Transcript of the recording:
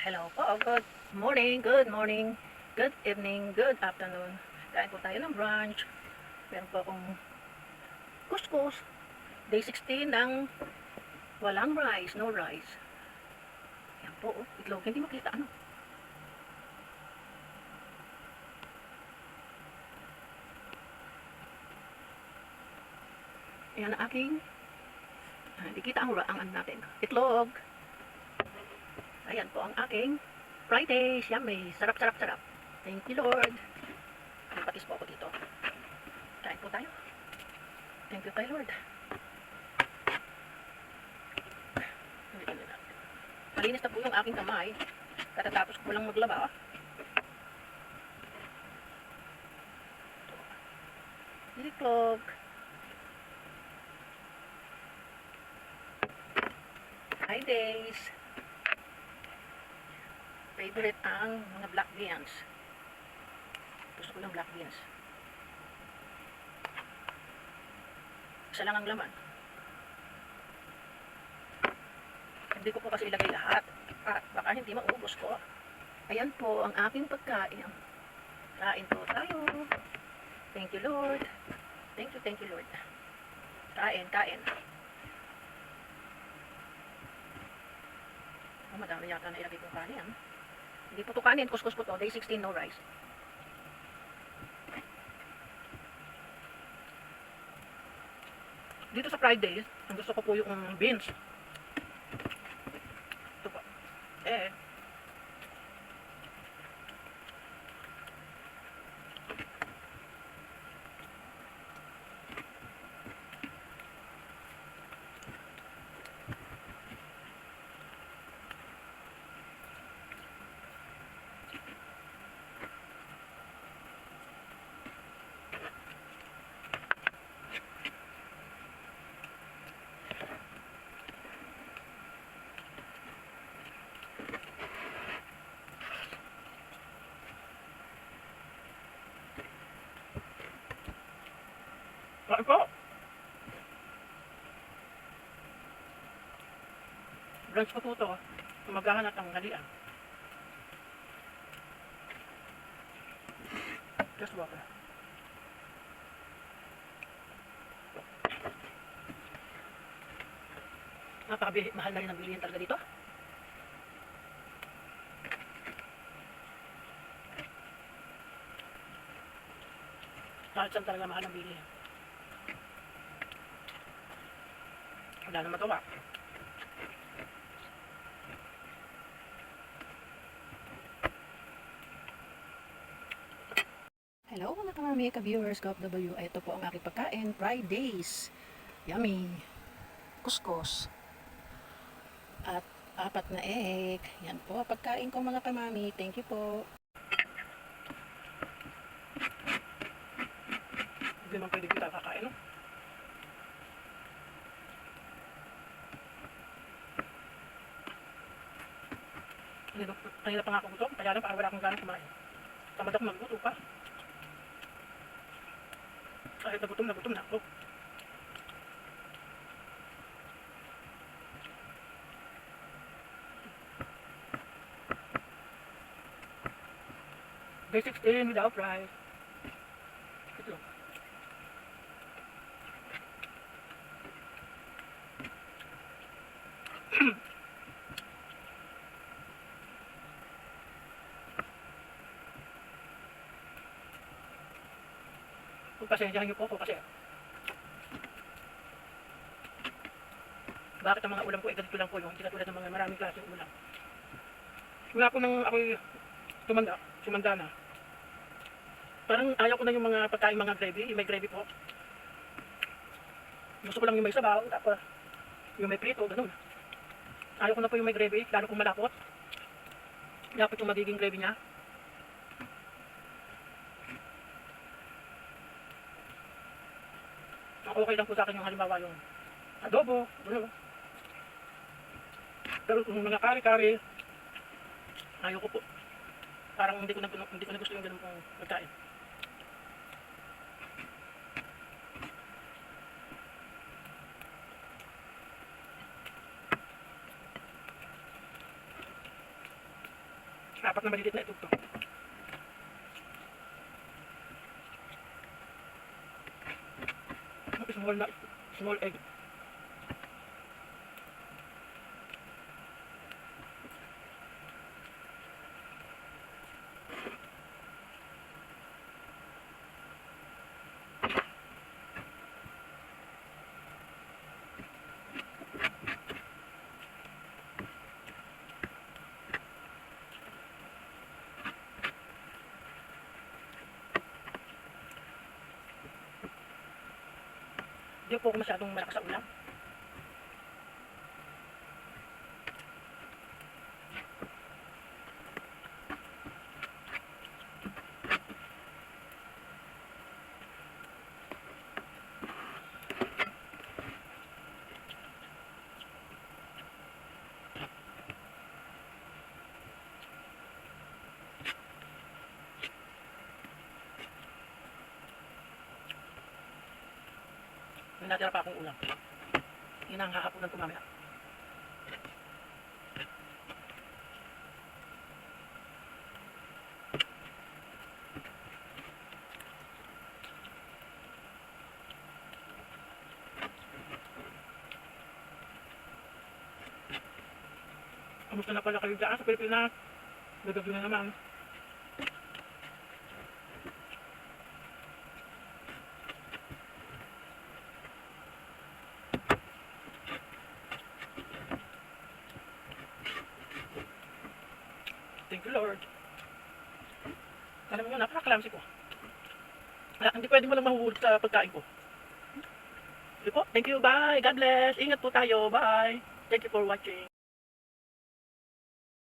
Hello po, good morning, good evening, good afternoon. Kain po tayo ng brunch. Meron po akong couscous. Day 16 ng walang rice, no rice. Yan po, itlog. Hindi makita, ano. Ayan ang aking, hindi kita ang ano natin. Itlog. Ayan po ang aking fried rice. Yummy. Sarap, sarap, sarap. Thank you, Lord. May patis po ako dito. Kain po tayo. Thank you kay Lord. Malinis na po yung aking kamay. Katatapos ko lang maglaba. Itlog. Hi days. Favorite ang mga black beans. Gusto ko ng black beans. Isa lang ang laman. Hindi ko po kasi ilagay lahat. At baka hindi maubos ko. Ayan po ang aking pagkain. Kain po tayo. Thank you, Lord. Thank you, Lord. Kain, kain. Oh, madami yata na ilagay kong kanin. Hindi po ito kanin, kuskus po to. Day 16, no rice. Dito sa Fridays, ang gusto ko po yung beans. Ito po. Kain po. Brunch ko po ito. Umagahan at tanghalian. Just water. Mahal na rin ang bilihin talaga dito. Kahit saan talaga mahal ang bilihin. Wala na magawa. Hello mga kamami, ka-viewers, ka-OFW. Ito po ang aking pagkain, fried days. Yummy. Couscous. At 4 na egg. Yan po, pagkain ko mga kamami. Thank you po. Hindi naman pwede kita kakain, no? Kanina pa nga ako gutom, kaya lang parang wala akong ganang kumain. Tamad ako magluto pa. Kahit nagutom na ako. Day 16 without rice. Ito. Pasensyahan niyo po ako kasi bakit ang mga ulam ko ganito lang po yung hindi katulad ng mga maraming klase ulam. Mula po nang ako'y sumanda na, parang ayaw ko na yung mga pagkain mga gravy, may gravy po. Gusto ko lang yung may sabaw, tapos yung may prito, ganun. Ayaw ko na po yung may gravy, lalo kung malapot. Lapot yung magiging gravy niya. Okay lang po sa akin yung halimbawa yung adobo, ano. Pero kung mga kari-kari, ayaw ko po. Parang hindi ko na gusto yung ganun pong pagkain. apat na maliliit na ito. Small egg. Hindi po ako masyadong malakas sa ulam. May natira pa akong ulam. Yun ang hahapunan ko mamaya. Kamusta na pala kayo dyan sa Pilipinas? Gagawin na naman. Thank you, Lord. Alam mo, napaka-clumsy ko. Hindi pwedeng walang mahuhulog sa pagkain ko. Sige po, thank you, bye. God bless. Ingat po tayo, bye. Thank you for watching.